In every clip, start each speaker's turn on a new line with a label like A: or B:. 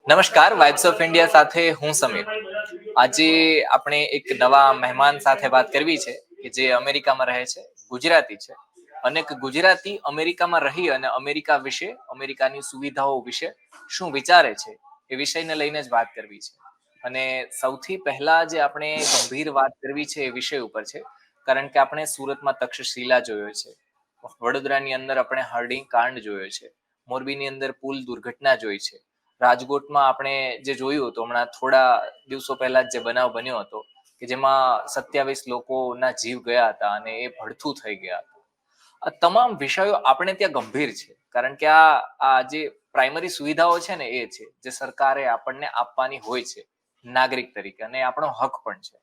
A: નમસ્કાર, vibes of India સાથે હું સમીર. આજે આપણે એક નવા મહેમાન સાથે વાત કરવી છે કે જે અમેરિકામાં રહે છે, ગુજરાતી છે. અને ગુજરાતી અમેરિકામાં રહી અને અમેરિકા વિશે, અમેરિકાની સુવિધાઓ વિશે શું વિચારે છે એ વિષયને લઈને જ વાત કરવી છે. અને સૌથી પહેલા જે આપણે ગંભીર વાત કરવી છે એ વિષય ઉપર છે, કારણ કે આપણે સુરતમાં તક્ષશિલા જોયો છે, વડોદરાની અંદર આપણે હર્ડિંગ કાંડ જોયો છે, મોરબીની અંદર પુલ દુર્ઘટના જોઈ છે, રાજકોટમાં આપણે જે જોયું હતું હમણાં થોડા દિવસો પહેલા જે બનાવ બન્યો હતો કે જેમાં 27 લોકોના જીવ ગયા હતા અને એ ભડથું થઈ ગયા હતા. આ તમામ વિષયો આપણે ત્યાં ગંભીર છે, કારણ કે આ જે પ્રાઇમરી સુવિધાઓ છે ને એ છે જે સરકારે આપણને આપવાની હોય છે નાગરિક તરીકે, અને આપણો હક પણ છે.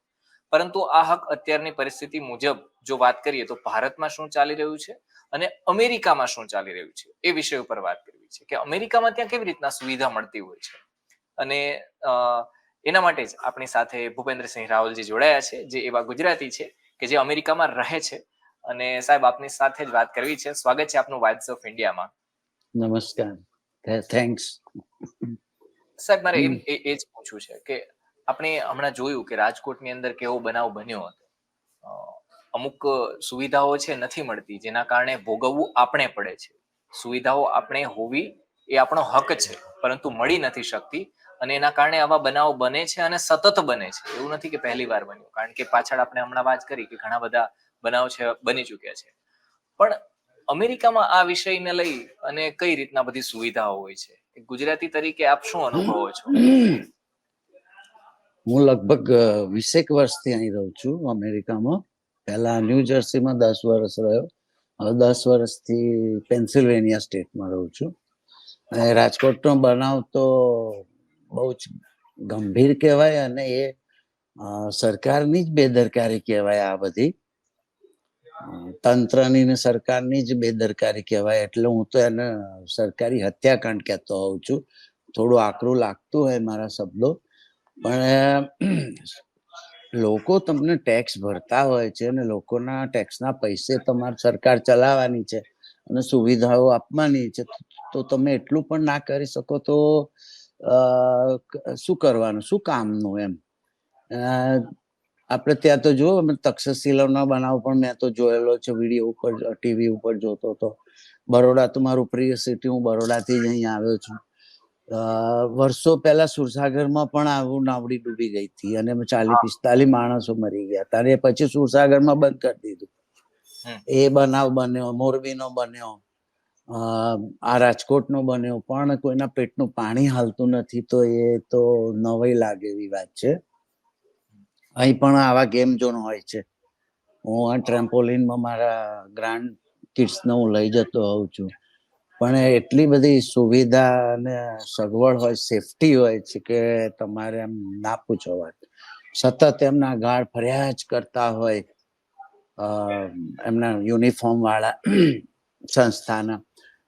A: પરંતુ આ હક અત્યારની પરિસ્થિતિ મુજબ જો વાત કરીએ તો ભારતમાં શું ચાલી રહ્યું છે અને અમેરિકામાં શું ચાલી રહ્યું છે એ વિષય ઉપર વાત કરવી છે કે અમેરિકામાં ત્યાં કેવી રીતના સુવિધા મળતી હોય છે. અને એના માટે જ આપણી સાથે ભૂપેન્દ્રસિંહ રાવલજી જોડાયા છે, જે એવા ગુજરાતી છે કે જે અમેરિકામાં રહે છે. અને સાહેબ, આપની સાથે જ વાત કરવી છે. સ્વાગત છે આપનું વાઇબ્સ ઓફ ઇન્ડિયામાં.
B: નમસ્કાર, થેન્ક્સ.
A: સાહેબ, મારે એ જ પૂછવું છે કે આપણે હમણાં જોયું કે રાજકોટની અંદર કેવો બનાવ બન્યો હતો. અમુક સુવિધાઓ છે નથી મળતી, જેના કારણે ભોગવવું આપણે પડે છે. સુવિધાઓ આપણે હોવી એ આપણો હક છે, પરંતુ મળી નથી શકતી, અને એના કારણે આવા બનાવો બને છે અને સતત બને છે. એવું નથી કે પહેલી વાર બન્યું, કારણ કે પાછળ આપણે હમણાં વાત કરી કે ઘણા બધા બનાવ છે બની ચૂક્યા છે. પણ અમેરિકામાં આ વિષયને લઈ અને કઈ રીતના બધી સુવિધાઓ હોય છે, ગુજરાતી તરીકે આપ શું અનુભવો છો?
B: હું લગભગ 20 વર્ષથી અહીં રહું છું અમેરિકામાં. પહેલા ન્યૂ જર્સીમાં 10 વર્ષ રહ્યો, હવે 10 વર્ષથી પેન્સિલ્વેનિયા સ્ટેટમાં રહું છું. અને રાજકોટનો બનાવ તો બહુ જ ગંભીર કહેવાય, અને એ સરકારની જ બેદરકારી કહેવાય. આ બધી તંત્રની ને સરકારની જ બેદરકારી કહેવાય. એટલે હું તો એને સરકારી હત્યાકાંડ કહેતો હોઉં છું. થોડું આકરું લાગતું હોય મારા શબ્દો, પણ લોકો તમને ટેક્સ ભરતા હોય છે અને લોકોના ટેક્સના પૈસે તમારી સરકાર ચલાવવાની છે અને સુવિધાઓ આપવાની છે, તો તમે એટલું પણ ના કરી શકો તો શું કરવાનું, શું કામનું? એમ આપણે ત્યાં તો જો તક્ષશિલાનો બનાવ પણ મેં તો જોયેલો છે, વિડીયો ઉપર, ટીવી ઉપર જોતો હતો. બરોડા તો મારું પ્રિય સિટી, હું બરોડાથી જ અહીં આવ્યો છું. વર્ષો પહેલા સુરસાગરમાં પણ આવું નાવડી ડૂબી ગઈ હતી અને 40-45 માણસો મરી ગયા હતા, અને પછી સુરસાગરમાં બંધ કરી દીધું. એ બનાવ બન્યો, મોરબીનો બન્યો, આ રાજકોટનો બન્યો, પણ કોઈના પેટનું પાણી હાલતું નથી. તો એ તો નવાઈ લાગે એવી વાત છે. અહીં પણ આવા ગેમ ઝોન હોય છે. હું આ ટ્રેમ્પોલિનમાં મારા ગ્રાન્ડ કિડ્સને હું લઈ જતો હોઉં છું, પણ એટલી બધી સુવિધા અને સગવડ હોય, સેફટી હોય છે કે તમારે એમ ના પૂછો વાત. સતત એમના ગાર્ડ ફર્યા જ કરતા હોય, એમના યુનિફોર્મ વાળા સંસ્થાના.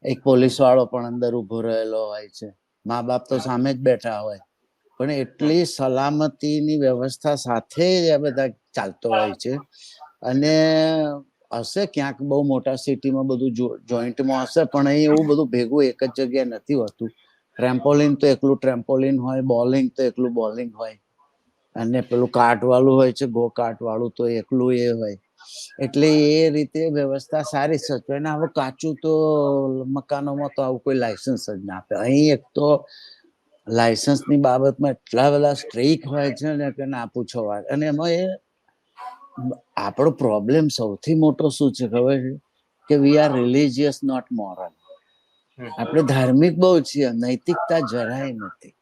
B: એક પોલીસ વાળો પણ અંદર ઉભો રહેલો હોય છે. મા બાપ તો સામે જ બેઠા હોય, પણ એટલી સલામતીની વ્યવસ્થા સાથે આ બધા ચાલતો હોય છે. અને હશે ક્યાંક બહુ મોટા સિટીમાં બધું જોઈન્ટમાં હશે, પણ અહીં એવું બધું ભેગું એક જ જગ્યાએ નથી હોતું. ટ્રેમ્પોલિન તો એકલું ટ્રેમ્પોલિન હોય, બોલિંગ તો એકલું બોલિંગ હોય, અને પેલું કાર્ટ વાળું હોય છે, ગો કાર્ટ વાળું, તો એકલું એ હોય. એટલે એ રીતે વ્યવસ્થા સારી છે. અને હવે કાચું તો મકાનોમાં તો આવું કોઈ લાયસન્સ જ ના આપે. અહીં એક તો લાયસન્સની બાબતમાં એટલા બધા સ્ટ્રીક હોય છે ને કે ના પૂછો વાત. અને એમાં આપણો પ્રોબ્લેમ સૌથી મોટો શું છે ખબર છે? કે we are religious not moral. આપણે ધાર્મિક બહુ છીએ, નૈતિકતા જરાય નથી.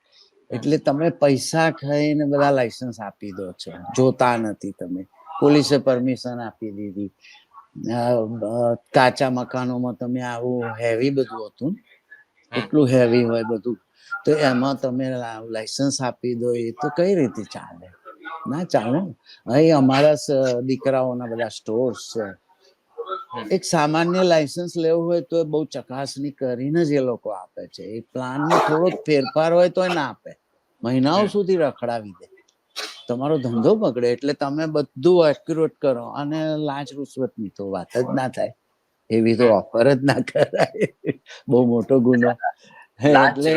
B: એટલે તમે પૈસા ખાઈને બધા લાયસન્સ આપી દો છો, જોતા નથી તમે. પોલીસે પરમિશન આપી દીધી. કાચા મકાનોમાં તમે આવું હેવી બધું હતું, એટલું હેવી હોય બધું, તો એમાં તમે લાયસન્સ આપી દો, એ તો કઈ રીતે ચાલે? ના ચાલે. અહીં અમારા દીકરાઓના બધા સ્ટોર્સ છે. એક સામાન્ય લાયસન્સ લેવું હોય તો બહુ ચકાસણી કરીને જ એ લોકો આપે છે. એ પ્લાનમાં થોડોક ફેરફાર હોય તો ના આપે, મહિનાઓ સુધી રખડાવી દે. તમારો ધંધો બગડે. એટલે તમે બધું એક્યુરેટ કરો, અને લાંચ રૂશ્વતની તો વાત જ ના થાય. એવી તો ઓફર જ ના કરાય, બહુ મોટો ગુનો. એટલે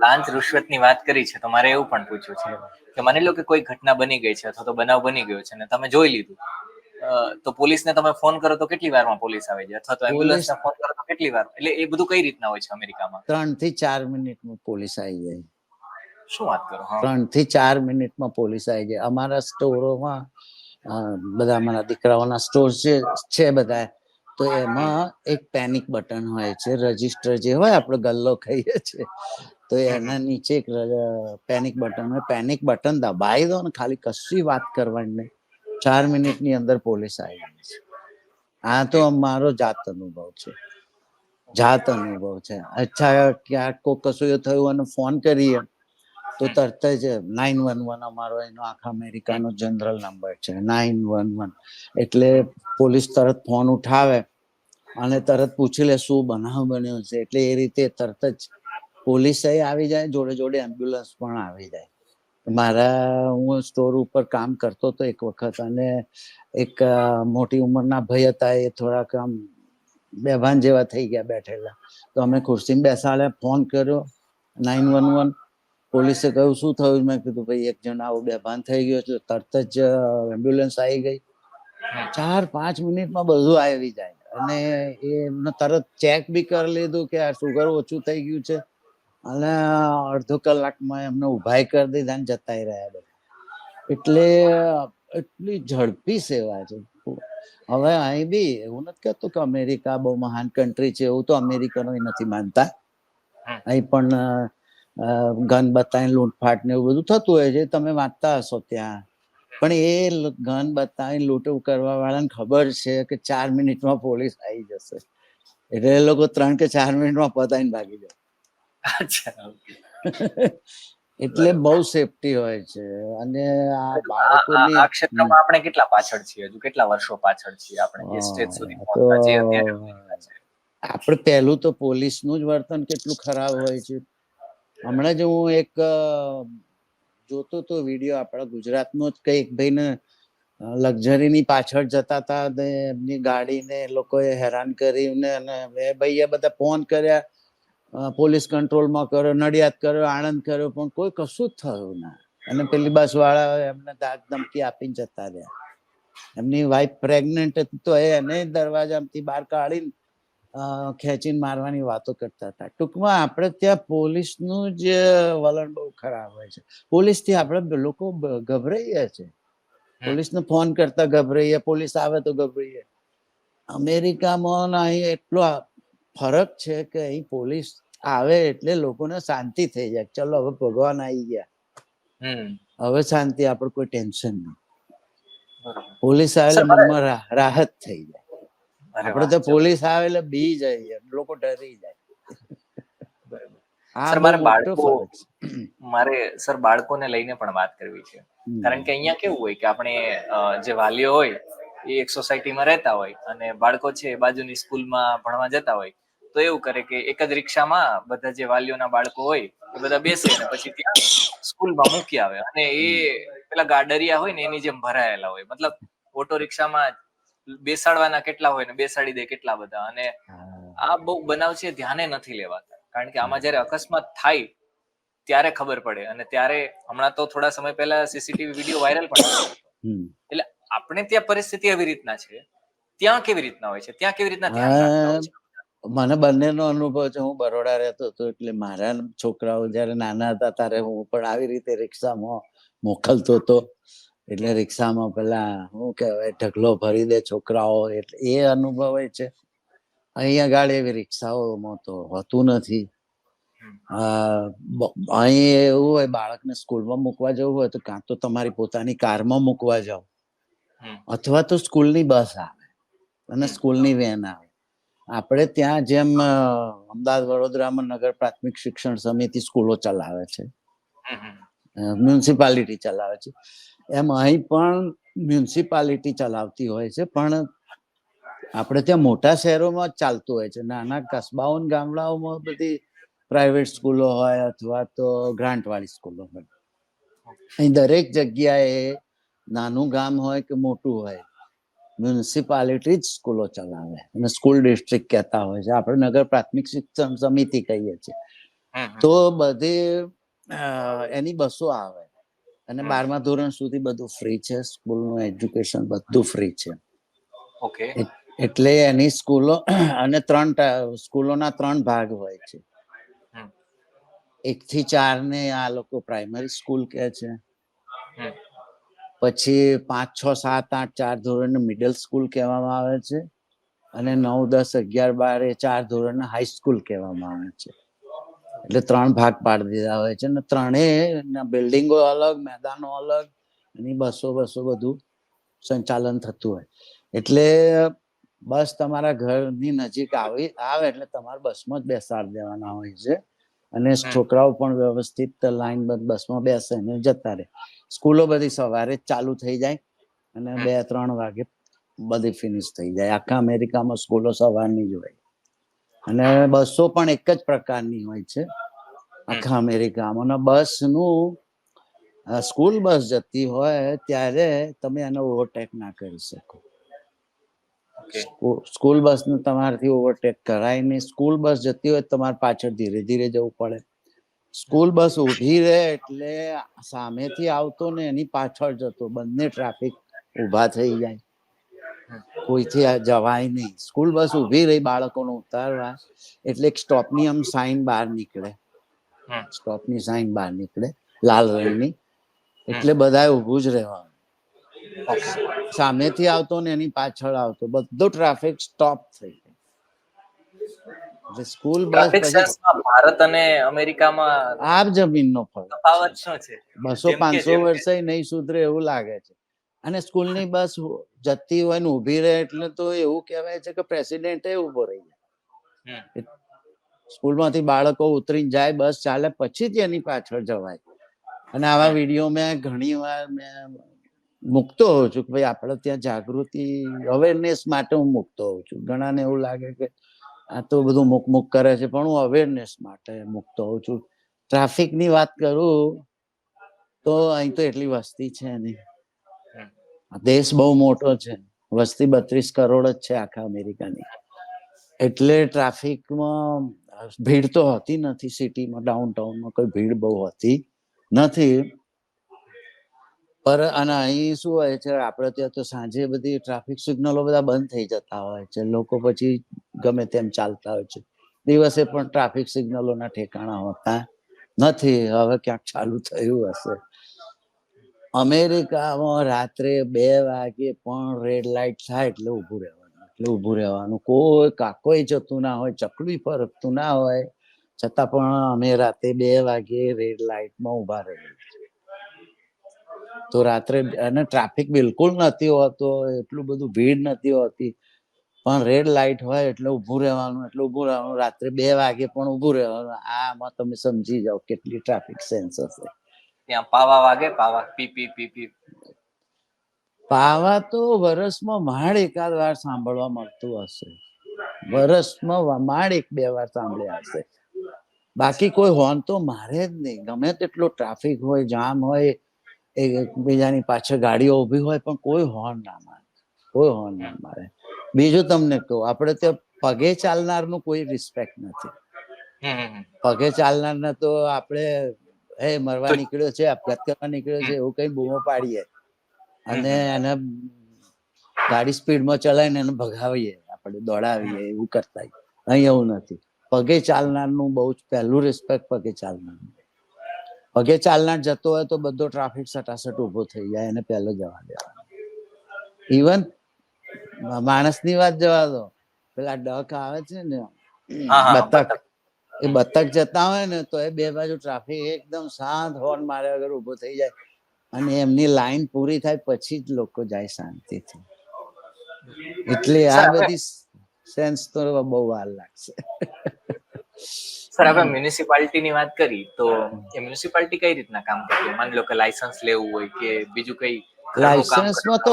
A: લાંચ રૂશ્વતની વાત કરી છે તો મારે એવું પણ પૂછ્યું છે કે માની લો કે કોઈ ઘટના બની ગઈ છે અથવા તો બનાવ બની ગયો છે અને તમે જોઈ લીધું, તો પોલીસને તમે ફોન કરો તો કેટલી વારમાં પોલીસ આવી જાય, અથવા તો એમ્બ્યુલન્સને ફોન કરો તો કેટલી વાર, એટલે એ બધું કઈ રીતના હોય છે અમેરિકામાં?
B: 3 થી 4 મિનિટમાં પોલીસ આવી જાય.
A: શું વાત કરો? હા.
B: 3 થી 4 મિનિટમાં પોલીસ આવી જાય. અમારા સ્ટોરોમાં બધા અમારા દીકરાઓના સ્ટોર છે બધા, તો એમાં એક પેનિક બટન હોય છે, રજીસ્ટર જે હોય આપણે ગલ્લો કહીએ છીએ, તો એના નીચે એક પેનિક બટન હોય. પેનિક બટન દબાઈ દો ને, ખાલી કશી વાત કરવાની નહીં, 4 મિનિટની અંદર પોલીસ આવી જાય છે. આ તો અમારો જાત અનુભવ છે. અચ્છા, ક્યાંક કોઈ કશું એ થયું અને ફોન કરીએ તો તરત જ 911 અમારો એનો આખા અમેરિકાનો જનરલ નંબર છે, 911. એટલે પોલીસ તરત ફોન ઉઠાવે અને તરત પૂછી લે શું બનાવ બન્યો છે. એટલે એ રીતે તરત જ પોલીસ આવી જાય, જોડે જોડે એમ્બ્યુલન્સ પણ આવી જાય. હું સ્ટોર ઉપર કામ કરતો હતો એક વખત, અને એક મોટી ઉંમરના ભાઈ હતા, એ થોડાક આમ બેભાન જેવા થઈ ગયા બેઠેલા, તો અમે ખુરશીમાં બેસાડ્યા, ફોન કર્યો 911. પોલીસે કહ્યું શું થયું? મેં કીધું ભાઈ એક જણ આવું બેભાન થઈ ગયો છે. તરત જ એમ્બ્યુલન્સ આવી ગઈ. 4-5 મિનિટમાં બધું આવી જાય, અને એમને તરત ચેક બી કરી લીધું કે આ સુગર ઓછું થઈ ગયું છે, અને અડધો કલાકમાં એમને ઉભાઈ કરી દીધા અને જતા રહ્યા બધા. એટલે એટલી ઝડપી સેવા છે. હવે અહીં બી એવું નથી કહેતું કે અમેરિકા બહુ મહાન કન્ટ્રી છે, એવું તો અમેરિકનો નથી માનતા. અહીં પણ ગન બતાવીને લૂંટફાટ ને એવું બધું થતું હોય છે, તમે વાંચતા હશો ત્યાં. પણ એ ગન બતાવીને લૂંટ કરવા વાળાને ખબર છે કે 4 મિનિટમાં પોલીસ આવી જશે, એટલે એ લોકો 3 કે 4 મિનિટમાં પતાવીને ભાગી જાય.
A: અચ્છા.
B: એટલે બહુ સેફટી હોય છે. અને આ બાળકોની
A: આ ક્ષેત્રમાં આપણે કેટલા પાછળ છીએ? હજુ કેટલા વર્ષો પાછળ છીએ આપણે એ સ્ટેજ સુધી
B: તો
A: પહોંચતા, જે અત્યારે અમેરિકા છે?
B: આપણે પહેલું તો પોલીસનું જ વર્તન કેટલું ખરાબ હોય છે. હમણાં જ હું એક જોતો તો વિડીયો, આપણા ગુજરાતનો જ કઈક ભાઈને લક્ઝરીની પાછળ જતા હતા, એમની ગાડીને લોકોએ હેરાન કરીને, અને એ ભાઈએ બધા ફોન કર્યા, પોલીસ કંટ્રોલમાં કર્યો, નડિયાદ કર્યો, આણંદ કર્યો, પણ કોઈ કશું જ થયું ના. અને પેલી બસ વાળા એમને ધાક ધમકી આપીને જતા રહ્યા. એમની વાઈફ પ્રેગ્નન્ટ હતી, તો એને દરવાજામાંથી બહાર કાઢીને ખેંચીને મારવાની વાતો કરતા હતા. ટૂંકમાં આપણે ત્યાં પોલીસનું જ વલણ બહુ ખરાબ હોય છે. પોલીસથી આપણે લોકો ગભરાઈએ છે. પોલીસને ફોન કરતા ગભરાઈએ, પોલીસ આવે તો ગભરાઈએ. અમેરિકામાં અહીં એટલો ફરક છે કે અહીં પોલીસ આવે એટલે લોકોને શાંતિ થઈ જાય, ચલો હવે ભગવાન આવી ગયા, હવે શાંતિ, આપણે કોઈ ટેન્શન નહીં. પોલીસ આવે એટલે મનમાં રાહત થઈ જાય. આપણે તો પોલીસ આવે એટલે બી જાય, લોકો ડરી જાય. આ બહુ મોટો ફરક છે.
A: મારે સર બાળકોને લઈને પણ વાત કરવી છે, કારણ કે અહીંયા કેવું હોય કે આપણે જે વાલીઓ હોય એ એક સોસાયટીમાં રહેતા હોય, અને બાળકો છે એ બાજુની સ્કૂલમાં ભણવા જતા હોય, તો એવું કરે કે એક જ રિક્ષામાં બધા જે વાલીઓના બાળકો હોય એ બધા બેસે, અને પછી ત્યાં સ્કૂલમાં મૂકી આવે, અને એ પેલા ગાડરિયા હોય ને એની જેમ ભરાયેલા હોય, મતલબ ઓટો રિક્ષામાં બેસાડવાના કેટલા હોય ને બેસાડી દે કેટલા બધા. અને આ બહુ બનાવ છે, ધ્યાને નથી લેવાતા, કારણ કે આમાં જયારે અકસ્માત થાય ત્યારે ખબર પડે. અને ત્યારે હમણાં તો થોડા સમય પહેલા સીસીટીવી વિડીયો વાયરલ પણ થયો હતો. એટલે આપણે ત્યાં પરિસ્થિતિ એવી રીતના છે, ત્યાં કેવી રીતના હોય છે? ત્યાં કેવી રીતના ધ્યાન રાખતા હોય છે?
B: મને બંનેનો અનુભવ છે. હું બરોડા રહેતો હતો, એટલે મારા છોકરાઓ જયારે નાના હતા ત્યારે હું પણ આવી રીતે રિક્ષામાં મોકલતો હતો. એટલે રિક્ષામાં પેલા શું કહેવાય, ઢગલો ભરી દે છોકરાઓ, એટલે એ અનુભવ છે. અહીંયા ગાડી એવી રિક્ષાઓમાં તો હોતું નથી. અહીં એવું હોય, બાળકને સ્કૂલમાં મૂકવા જવું હોય તો કાં તો તમારી પોતાની કારમાં મૂકવા જાઓ, અથવા તો સ્કૂલની બસ આવે અને સ્કૂલની વેન આવે. આપણે ત્યાં જેમ અમદાવાદ વડોદરામાં નગર પ્રાથમિક શિક્ષણ સમિતિ સ્કૂલો ચલાવે છે, મ્યુનિસિપાલિટી ચલાવે છે, એમ અહીં પણ મ્યુનિસિપાલિટી ચલાવતી હોય છે. પણ આપણે ત્યાં મોટા શહેરોમાં જ ચાલતું હોય છે. નાના કસ્બાઓ ગામડાઓમાં બધી પ્રાઇવેટ સ્કૂલો હોય અથવા તો ગ્રાન્ટ વાળી સ્કૂલો હોય. અહીં દરેક જગ્યાએ નાનું ગામ હોય કે મોટું હોય, મ્યુનિસિપાલિટી જ સ્કૂલો ચલાવે, અને સ્કૂલ ડિસ્ટ્રિક્ટ કહેતા હોય છે. આપણે નગર પ્રાથમિક શિક્ષણ સમિતિ કહીએ છીએ. તો બધી એની બસો આવે અને 12મા ધોરણ સુધી બધું ફ્રી છે. સ્કૂલનું એજ્યુકેશન બધું ફ્રી છે.
A: ઓકે.
B: એટલે એની સ્કૂલો અને સ્કૂલોના 3 ભાગ હોય છે. 1 થી 4 ને આ લોકો પ્રાઇમરી સ્કૂલ કહે છે. પછી 5, 6, 7, 8, 4 ધોરણ મિડલ સ્કૂલ કહેવામાં આવે છે અને 9, 10, 11, 12 એ 4 ધોરણ હાઈ સ્કૂલ કહેવામાં આવે છે. એટલે 3 ભાગ પાડી દીધા હોય છે ને ત્રણેય બિલ્ડિંગો અલગ, મેદાનો અલગ, એની બસો બધું સંચાલન થતું હોય. એટલે બસ તમારા ઘરની નજીક આવે એટલે તમારે બસમાં જ બેસાડી દેવાના હોય છે અને છોકરાઓ પણ વ્યવસ્થિત લાઈનબદ્ધ બસમાં બેસે ને જતા રહે. સ્કૂલો બધી સવારે જ ચાલુ થઈ જાય અને 2-3 વાગે બધી ફિનિશ થઈ જાય. આખા અમેરિકામાં સ્કૂલો સવારની જ હોય અને બસો પણ એક જ પ્રકારની હોય છે આખા અમેરિકામાં. બસનું સ્કૂલ બસ જતી હોય ત્યારે તમે એને ઓવરટેક ના કરી શકો. સ્કૂલ બસ ને તમારાથી ઓવરટેક કરાય નહીં. સ્કૂલ બસ જતી હોય તમારે પાછળ ધીરે ધીરે જવું પડે. સ્કૂલ બસ ઊભી રહે એટલે સામેથી આવતો ને એની પાછળ જતો બંને ટ્રાફિક ઊભા થઈ જાય. કોઈથી જવાય નહીં. સ્કૂલ બસ ઊભી રહી બાળકોને ઉતારવા એટલે એક સ્ટોપની આમ સાઈન બહાર નીકળે. સ્ટોપની સાઈન બહાર નીકળે લાલ રંગની. એટલે બધાએ ઊભું જ રહેવાનું. સામેથી આવતો ને એની પાછળ આવતો બધો ટ્રાફિક સ્ટોપ થઈ જાય. એટલે સ્કૂલ બસ
A: ટ્રાફિક
B: પછી
A: સેન્સમાં ભારત અને અમેરિકામાં
B: આબ જમીનનો ફરક
A: તફાવત શું છે?
B: 200-500 વર્ષે નહીં સુધરે એવું લાગે છે. અને સ્કૂલની બસ જતી હોય ને ઊભી રહે એટલે તો એવું કહેવાય છે કે પ્રેસિડેન્ટ ઉભો રહી જાય. સ્કૂલમાંથી બાળકો ઉતરીને જાય, બસ ચાલે પછી જ એની પાછળ જવાય. અને આવા વિડીયો મેં ઘણી વાર મૂકતો હોઉં છું કે ભાઈ આપણે ત્યાં જાગૃતિ અવેરનેસ માટે હું મૂકતો હોઉં છું. ઘણાને એવું લાગે કે આ તો બધું મૂક કરે છે પણ હું અવેરનેસ માટે મૂકતો હોઉં છું. ટ્રાફિકની વાત કરું તો અહીં તો એટલી વસ્તી છે નહીં. દેશ બહુ મોટો છે. વસ્તી 32 કરોડ જ છે આખા અમેરિકાની. એટલે ટ્રાફિકમાં ભીડ તો હોતી નથી. સિટીમાં ડાઉનટાઉનમાં કોઈ ભીડ બહુ હોતી નથી. અને અહીં શું હોય છે આપણે ત્યાં તો સાંજે બધી ટ્રાફિક સિગ્નલો બધા બંધ થઈ જતા હોય છે. લોકો પછી ગમે તેમ ચાલતા હોય છે. દિવસે પણ ટ્રાફિક સિગ્નલોના ઠેકાણા હોતા નથી. હવે ક્યાંક ચાલુ થયું હશે. અમેરિકામાં રાત્રે 2 વાગે પણ રેડ લાઈટ થાય એટલે ઊભું રહેવાનું. કોઈ જતું ના હોય, ચકલી ફરકતું ના હોય છતાં પણ અમે રાતે 2 વાગે રેડ લાઈટમાં ઊભા રહીએ. તો રાત્રે અને ટ્રાફિક બિલકુલ નથી હોતો, એટલું બધું ભીડ નથી હોતી પણ રેડ લાઈટ હોય એટલે ઊભું રહેવાનું. રાત્રે 2 વાગે પણ ઊભું રહેવાનું. આમાં તમે સમજી જાઓ કેટલી ટ્રાફિક સેન્સ હશે.
A: ત્યાં પાવા વાગે, પાવા પી પી પી પી.
B: પાવા તો વર્ષમાં માંડ એકાદ વાર સાંભળવા મળતું હશે. વર્ષમાં માંડ 1-2 વાર સાંભળ્યા હશે. બાકી કોઈ હોર્ન તો મારે જ નહીં. ગમે તેટલો ટ્રાફિક હોય, જામ હોય, એકબીજાની પાછળ ગાડીઓ ઊભી હોય પણ કોઈ હોર્ન ના મારે. બીજું તમને કહું, આપણે ત્યાં પગે ચાલનારનું કોઈ રિસ્પેક્ટ નથી. પગે ચાલનારને તો આપણે મરવા નીકળ્યો છે, આપઘાત કરવા નીકળ્યો છે એવું કઈ બૂમો પાડીએ અને એને ગાડી સ્પીડમાં ચલાવીને એને ભગાવીએ, આપણે દોડાવીએ, એવું કરતા. અહીં એવું નથી. પગે ચાલનારનું બહુ જ પહેલું રિસ્પેક્ટ પગે ચાલનારનું. પગે ચાલનાર જતો હોય તો બધો ટ્રાફિક સટાસટ ઉભો થઈ જાય, એને પહેલો જવા દેવાનો. ઇવન માણસની વાત જવા દો, પેલા ડક આવે છે ને બતક, એ બતક જતા હોય ને તો એ 2 બાજુ ટ્રાફિક એકદમ શાંત હોર્ન માર્યા વગર ઉભો થઈ જાય અને એમની લાઈન પૂરી થાય પછી જ લોકો જાય શાંતિથી. એટલે આ બધી સેન્સ તો બહુ વાર લાગશે.
A: સર, આપણે મ્યુનિસિપાલિટીની વાત કરી તો એ મ્યુનિસિપાલિટી કઈ રીતના કામ કરતી? માની લો કે લાયસન્સ લેવું હોય કે બીજું કઈ
B: લાયસન્સમાં તો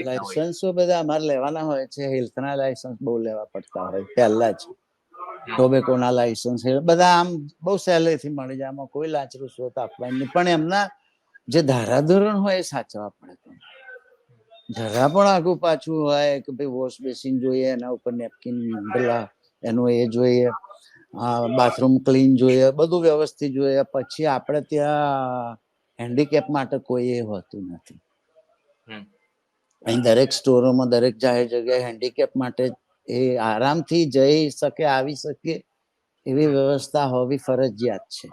B: લાયસન્સો બધા અમારે લેવાના હોય છે. હેલ્થના લાયસન્સ બહુ લેવા પડતા હોય પહેલા જ. ટોબેકોના લાયસન્સ બધા આમ બહુ સહેલેથી મળી જાય. આમાં કોઈ લાંચ રૂશ્વત આપવાની નહીં. પણ એમના જે ધારાધોરણ હોય એ સાચવા પડે. જરા પણ આગું પાછું હોય કે ભાઈ વોશ બેસિન જોઈએ, એના ઉપર નેપકિન પેલા એનું એ જોઈએ, બાથરૂમ ક્લીન જોઈએ, બધું વ્યવસ્થિત જોઈએ. પછી આપણે ત્યાં હેન્ડીકેપ માટે કોઈ એ હોતું નથી.
A: હમ.
B: અહીં દરેક સ્ટોરોમાં, દરેક જાહેર જગ્યાએ હેન્ડીકેપ માટે એ આરામથી જઈ શકે, આવી શકે એવી વ્યવસ્થા હોવી ફરજિયાત છે.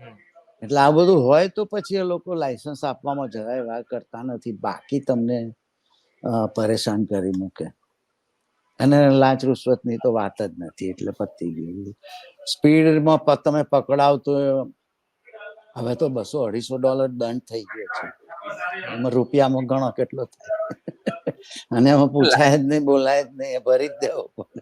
A: હમ.
B: એટલે આ બધું હોય તો પછી એ લોકો લાયસન્સ આપવામાં જરાય વાર કરતા નથી. બાકી તમને પરેશાન કરી મૂકે. અને લાંચ રૂશ્વતની તો વાત જ નથી, એટલે પતી ગયું. સ્પીડમાં તમે પકડાવ તો હવે તો $200-250 દંડ થઈ ગયો છે. એમાં રૂપિયામાં ગણો કેટલો થાય. અને એમાં પૂછાય જ નહીં, બોલાય જ નહીં, ભરી જ દેવો પડે.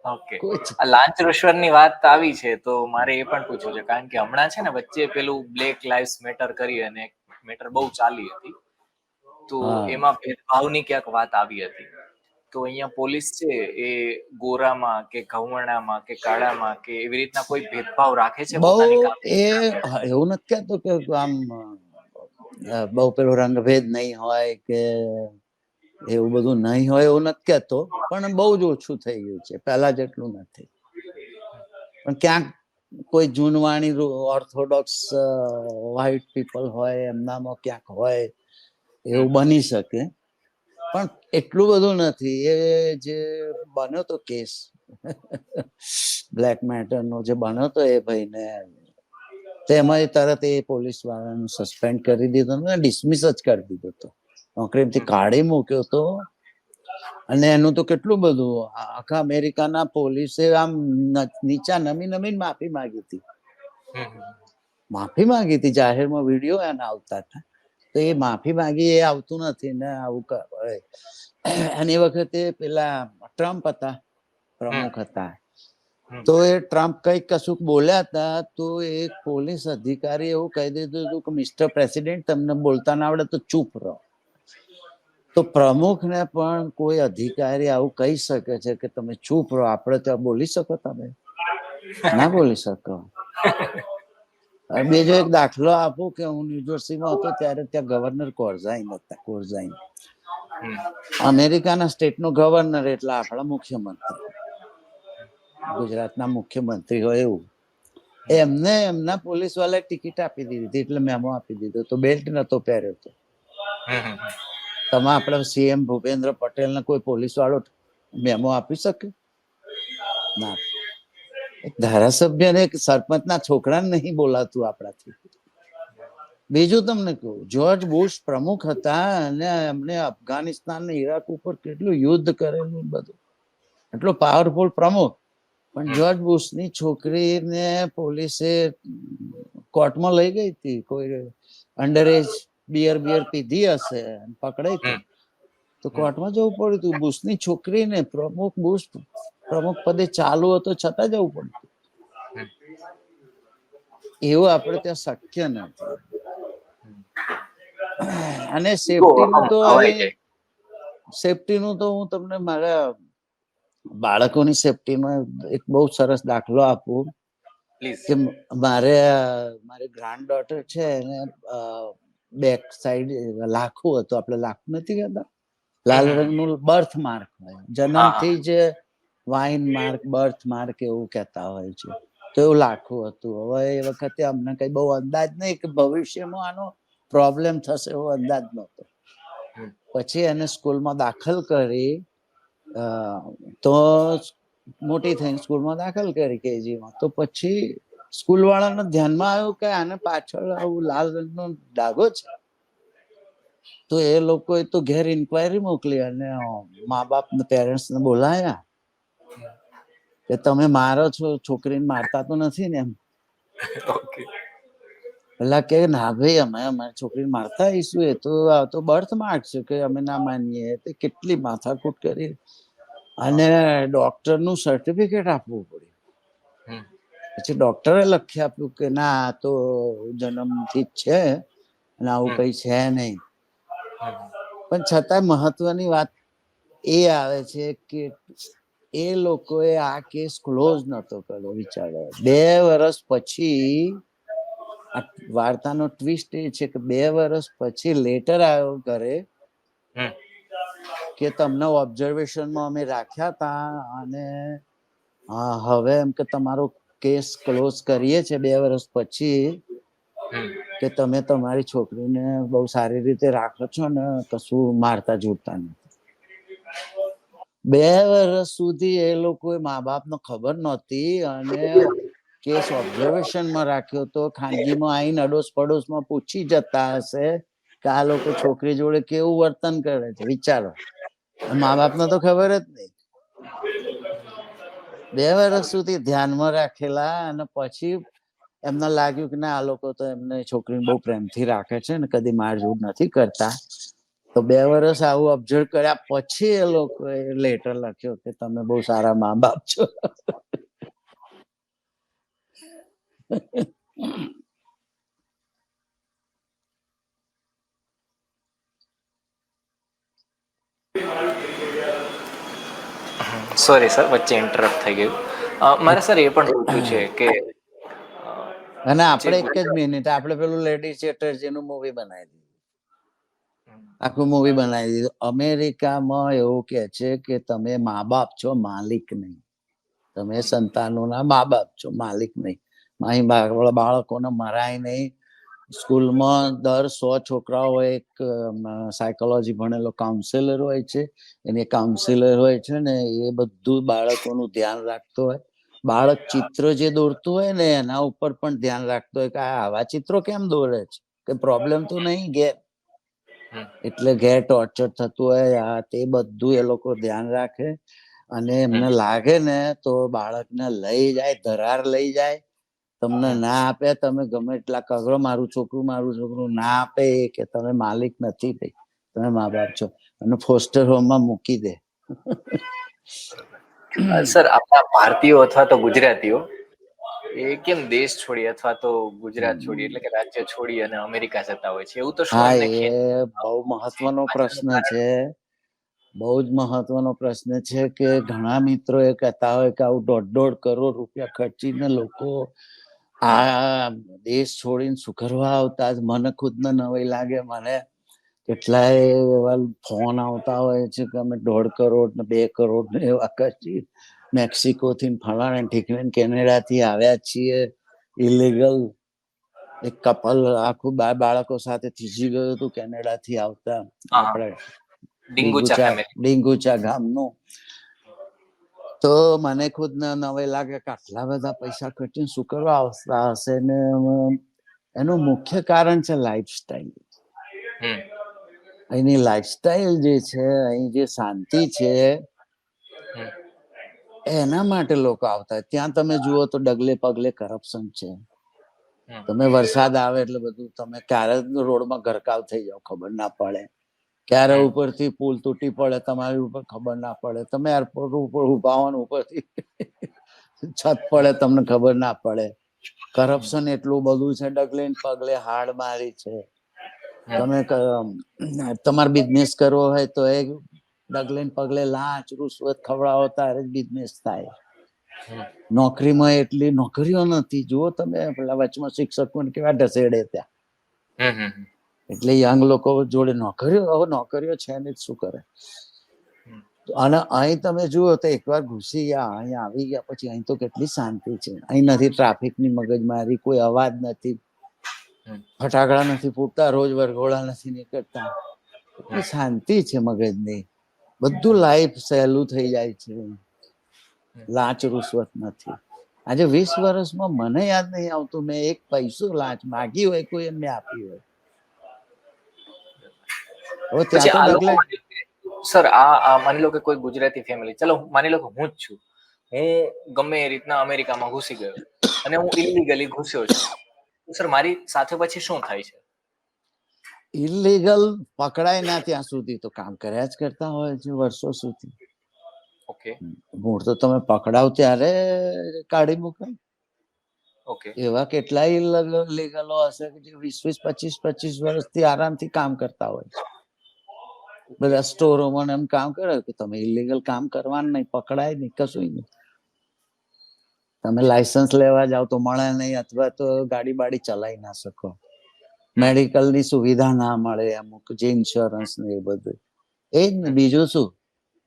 A: ઓકે,
B: કોઈ
A: આ લાંચ રૂશ્વતની વાત આવી છે તો મારે એ પણ પૂછવું છે, કારણ કે હમણાં છે ને વચ્ચે પેલું બ્લેક લાઇવ્સ મેટર કરી અને મેટર બહુ ચાલી હતી, તો એમાં ભેદભાવની ક્યાંક વાત આવી હતી. તો અહીંયા પોલીસ છે એ ગોરામાં કે ઘઉંવર્ણામાં કે કાળામાં કે એવી રીતના કોઈ ભેદભાવ રાખે છે
B: બહુ
A: પોતાની
B: એવું નથી કહેતો કે આમ બહુ પેલો રંગભેદ નહીં હોય કે એવું બધું નહીં હોય, એવું નથી કહેતો, પણ બહુ જ ઓછું થઈ ગયું છે, પહેલા જેટલું નથી. પણ ક્યાંક કોઈ જૂનવાણી ઓર્થોડોક્સ વ્હાઇટ પીપલ હોય, એમનામાં ક્યાંક હોય, એવું બની શકે. પણ એટલું બધું નથી. એ જે બન્યો તો કેસ બ્લેક મેટરનો જે બન્યો તો એ ભાઈને, તેમાં તરત એ પોલીસ વાળાનું સસ્પેન્ડ કરી દીધો ને ડિસમિસ જ કરી દીધો હતો, નોકરીથી કાઢી મૂક્યો તો. અને એનું તો કેટલું બધું, આખા અમેરિકાના પોલીસે આમ નીચા નમીને માફી માંગી હતી. માફી માંગી હતી, જાહેરમાં વિડીયો એના આવતા હતા. તો એ માફી માંગી, એ આવતું નથી ને આવું કરે. અને એ વખતે પેલા ટ્રમ્પ હતા, પ્રમુખ હતા. તો એ ટ્રમ્પ કઈક કશુંક બોલ્યા હતા, તો એક પોલીસ અધિકારી એવું કહી દીધું હતું કે મિસ્ટર પ્રેસિડેન્ટ, તમને બોલતા ના આવડે તો ચૂપ રહો. તો પ્રમુખને પણ કોઈ અધિકારી આવું કહી શકે છે કે તમે ચૂપ રહો? આપણે તો બોલી શકો? તમે ના બોલી શકો. બીજો એક દાખલો આપું કે હું ન્યુજર્સીમાં હતો ત્યારે ત્યાં ગવર્નર કોરઝાઈન હતા. કોરઝાઈન અમેરિકાના સ્ટેટનો ગવર્નર, એટલે આપણા મુખ્યમંત્રી, ગુજરાતના મુખ્યમંત્રી હોય એવું. એમને એમના પોલીસ વાળાએ ટિકિટ આપી દીધી હતી, એટલે મેમો આપી દીધો તો, બેલ્ટ નતો પહેર્યો તો. તમે આપણા સીએમ ભૂપેન્દ્ર પટેલને કોઈ પોલીસ વાળો મેમો આપી શકે? ના. એક ધારાસભ્યને, એક સરપંચના છોકરાને નહીં બોલાતું આપણાથી. બીજું તમને કહું, જ્યોર્જ બુશ પ્રમુખ હતા અને એમને અફઘાનિસ્તાન ને ઈરાક ઉપર કેટલું યુદ્ધ કરેલું, બધું એટલો પાવરફુલ પ્રમુખ. પણ જ્યોર્જ બુશની છોકરીને પોલીસે કોર્ટમાં લઈ ગઈ હતી, કોઈ અંડર એજ બિયર પીધી હશે, પકડાઈ હતી, તો કોર્ટમાં જવું પડ્યું હતું. બુશની છોકરીને બુશ પ્રમુખ પદે ચાલુ હતો છતાં જવું પડતું. એવું આપણે ત્યાં શક્ય નથી. અને સેફટીનું તો હું તમને મારા બાળકોની સેફટીનો એક બહુ સરસ દાખલો આપું કે મારી ગ્રાન્ડ ડોટર છે, એને બેક સાઈડ લાખું હતું, આપણે લાખું નથી કહેતા, લાલ રંગનું બર્થ માર્ક હોય, જન્મથી જ વાઇન માર્ક, બર્થ માર્ક એવું કહેતા હોય છે. તો એવું લાખું હતું. હવે એ વખતે અમને કઈ બહુ અંદાજ નહીં કે ભવિષ્યમાં આનો પ્રોબ્લેમ થશે, એવો અંદાજ નહોતો. પછી એને સ્કૂલમાં દાખલ કરી, તો મોટી થઈને સ્કૂલમાં દાખલ કરી કેજીમાં. તો પછી સ્કૂલ વાળાને ધ્યાનમાં આવ્યું કે આને પાછળ આવું લાલ રંગનો ડાઘો છે. તો એ લોકોએ તો ઘેર ઇન્ક્વાયરી મોકલી અને મા બાપ ને પેરેન્ટ્સ ને બોલાયા કે તમે મારો છો, છોકરીને મારતા તો નથી ને? એમ પેલા કે ના ભાઈ, અમે અમારી છોકરીને મારતા આવીશું, એ તો બર્થ માર્ક છે, કે અમે ના માનીએ. કેટલી માથાકૂટ કરી અને ડોક્ટરનું સર્ટિફિકેટ આપવું પડ્યું. પછી ડોક્ટરે લખી આપ્યું કે ના, આ તો જન્મથી જ છે અને આવું કઈ છે નહીં. પણ છતાં મહત્વની વાત એ આવે છે કે એ લોકોએ આ કેસ ક્લોઝ નતો કર્યો. વિચારો, 2 વર્ષ પછી. આ વાર્તાનો ટ્વિસ્ટ એ છે કે 2 વર્ષ પછી લેટર આવ્યો ઘરે કે તમને ઓબ્ઝર્વેશનમાં અમે રાખ્યા હતા અને હા, હવે એમ કે તમારો કેસ ક્લોઝ કરીએ છે 2 વર્ષ પછી
A: હમ.
B: કે તમે તમારી છોકરીને બહુ સારી રીતે રાખો છો ને કશું મારતા જોડતા નથી. 2 વર્ષ સુધી એ લોકોએ મા બાપને ખબર નહોતી અને કેસ ઓબ્ઝર્વેશનમાં રાખ્યો તો ખાનગીમાં આવીને અડોસ પડોશમાં પૂછી જતા હશે કે આ લોકો છોકરી જોડે કેવું વર્તન કરે છે, વિચારો. મા બાપને તો ખબર જ નહીં. 2 વર્ષ સુધી ધ્યાનમાં રાખેલા અને પછી એમને લાગ્યું કે ના આ લોકો તો એમને છોકરીને બહુ પ્રેમથી રાખે છે ને કદી મારઝૂડ નથી કરતા. તો 2 વર્ષ આવું ઓબ્ઝર્વ કર્યા પછી એ લોકોએ લેટર લખ્યો કે તમે બહુ સારા મા બાપ છો.
A: સોરી સર, વચ્ચે ઇન્ટરપ્ટ થઈ ગયું. મારે સર એ પણ પૂછવું છે કે
B: અને
A: જે
B: આપણે એક જ
A: ગુજરાત-
B: મિનિટ આપણે પેલું લેડી ચેટર્જીનું મૂવી બનાવી દીધું, આખું મૂવી બનાવી દીધું. અમેરિકામાં એવું કે છે કે તમે મા બાપ છો, માલિક નહીં. તમે સંતાનોના મા બાપ છો, માલિક નહીં. અહીં બાળકોને મરાય નહીં. સ્કૂલમાં દર 100 છોકરાઓ હોય એક સાયકોલોજી ભણેલો કાઉન્સિલર હોય છે. એને કાઉન્સિલર હોય છે ને એ બધું બાળકોનું ધ્યાન રાખતો હોય. બાળક ચિત્ર જે દોરતું હોય ને એના ઉપર પણ ધ્યાન રાખતો હોય કે આવા ચિત્રો કેમ દોરે છે, કે પ્રોબ્લેમ તો નહીં ઘેર. એટલે ઘેર ટોર્ચર થતું હોય આ તે બધું એ લોકો ધ્યાન રાખે. અને એમને લાગે ને તો બાળકને લઈ જાય, ધરાર લઈ જાય. તમને ના આપે, તમે ગમે એટલા કગરો મારું છોકરું ના આપે કે તમે માલિક નથી ભાઈ, તમે મા બાપ છો, અને ફોસ્ટર હોમમાં મૂકી દે.
A: સર આપણા ભારતીયો અથવા તો ગુજરાતીઓ એ કેમ દેશ છોડી અથવા તો ગુજરાત છોડી એટલે કે રાજ્ય છોડી અને અમેરિકા જતા હોય છે, એવું તો શું
B: હા,
A: એમને
B: એ બહુ મહત્વનો પ્રશ્ન છે. બહુ જ મહત્વનો પ્રશ્ન છે કે ઘણા મિત્રો એ કહેતા હોય કે આવું 1.5 કરોડ રૂપિયા ખર્ચીને લોકો આ દેશ છોડીને શું કરવા આવતા. મને ખુદને નવાઈ લાગે. મને કેટલાય એવા ફોન આવતા હોય છે કે અમે 1.5 કરોડ ને 2 કરોડ ને એવા ખર્ચી મેક્સિકો થી ફલાણા ઠીકણે કેનેડા થી આવ્યા છીએ ઇલીગલ. એક કપલ આખું બાળકો સાથે થીજી ગયું હતું કેનેડા થી આવતા. આપણે
A: ડીંગુચા ફેમિલી.
B: ડીંગુચા ગામનું. તો મને ખુદ નવાઈ લાગે કે આટલા બધા પૈસા ખર્ચીને શું કરવા આવતા હશે ને. એનું મુખ્ય કારણ છે લાઈફસ્ટાઈલ. અહીંની લાઈફસ્ટાઈલ જે છે, અહીં જે શાંતિ છે, એના માટે લોકો આવતા. ત્યાં તમે જુઓ તો ડગલે પગલે કરપ્શન છે. તમે વરસાદ આવે એટલે બધું તમે ક્યારે રોડમાં ગરકાવ થઈ જાવ ખબર ના પડે. ક્યારે ઉપરથી પુલ તૂટી પડે તમારી ઉપર ખબર ના પડે. તમે એરપોર્ટ ઉપર ઉભા હો ને ઉપરથી છત પડે તમને ખબર ના પડે. કરપ્શન એટલું બધું છે, ડગલે પગલે હાડ મારી છે. તમે તમારે બિઝનેસ કરવો હોય તો એ ડગલે પગલે લાંચ રૂશ્વત ખવડાવો ત્યારે જ બિઝનેસ થાય. નોકરીમાં એટલી નોકરીઓ નથી. જુઓ તમે પેલા વચમાં શિક્ષકોને કેવા ઢસેડે ત્યાં. એટલે યંગ લોકો જોડે નોકરીઓ છે ને શું કરે. અને અહીં તમે જુઓ તો એકવાર ઘૂસી ગયા, અહીં આવી ગયા પછી અહીં તો કેટલી શાંતિ છે. અહીં નથી ટ્રાફિકની મગજમારી, કોઈ અવાજ નથી, ફટાકડા નથી ફૂટતા, રોજ વરઘોડા નથી નીકળતા. એટલી શાંતિ છે મગજની. બધું લાઈફ સહેલું થઈ જાય છે. લાંચ રૂશ્વત નથી. આજે 20 વર્ષમાં મને યાદ નહીં આવતું મેં એક પૈસો લાંચ માગી હોય કોઈ એમને આપી હોય. હવે ત્યાં
A: પછી
B: તો
A: આ લોકો
B: ડગલે
A: સર આ માની લો કે કોઈ ગુજરાતી ફેમિલી, ચલો માની લો કે હું જ છું, હું ગમે એ રીતના અમેરિકામાં ઘૂસી ગયો અને હું ઇલીગલી ઘૂસ્યો છું, સર મારી સાથે પછી શું થાય છે?
B: ઇલીગલ પકડાય ના ત્યાં સુધી તો કામ કર્યા જ કરતા હોય છે વર્ષો સુધી.
A: ઓકે.
B: મૂળ તો તમે પકડાવ ત્યારે કાઢી મૂકાય.
A: ઓકે.
B: એવા કેટલાય લીગલો હશે કે જે 20-25 વર્ષથી આરામથી કામ કરતા હોય છે. બધા સ્ટોરોમાં એમ કામ કરે કે તમે ઇલીગલ કામ કરવાનું નહીં, પકડાય નહીં, કશું નહીં. તમે લાયસન્સ લેવા જાવ તો મળે નહીં, અથવા તો ગાડી બાડી ચલાવી ના શકો. મેડિકલની સુવિધા ના મળે અમુક, જે ઇન્સ્યોરન્સ ને એ બધું. એ જ ને, બીજું શું?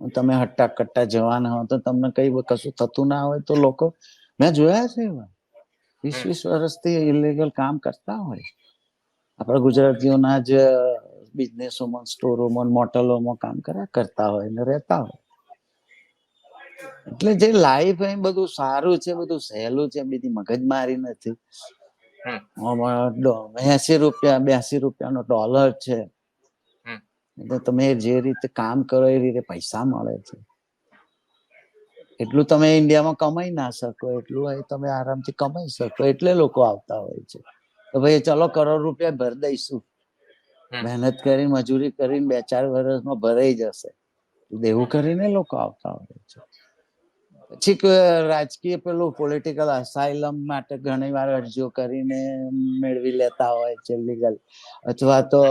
B: તમે હટ્ટા કટ્ટા જવાના હો તો તમને કઈ કશું થતું ના હોય તો લોકો મેં જોયા છે એવા 20-20 વર્ષથી ઇલીગલ કામ કરતા હોય આપણા ગુજરાતીઓના જ બિઝનેસોમાં સ્ટોરોમાં મોટલોમાં કામ કરતા હોય ને રહેતા હોય એટલે જે લાઈફ અહીં બધું સારું છે બધું સહેલું છે બીજી મગજમારી નથી
A: હમ
B: 80-82 રૂપિયાનો ડોલર છે
A: હમ
B: એટલે તમે જે રીતે કામ કરો એ રીતે પૈસા મળે છે એટલું તમે ઇન્ડિયામાં કમાઈ ના શકો એટલું અહીં તમે આરામથી કમાઈ શકો એટલે લોકો આવતા હોય છે તો ભાઈ ચલો કરોડ રૂપિયા ભરી દઈશું
A: હમ
B: મહેનત કરી મજૂરી કરીને 2-4 વર્ષમાં ભરાઈ જશે દેવું કરીને લોકો આવતા હોય છે પછી રાજકીય પેલું પોલિટિકલ અસાઇલમ માટે ઘણી વાર અરજીઓ કરીને મેળવી લેતા હોય છે લીગલ અથવા તો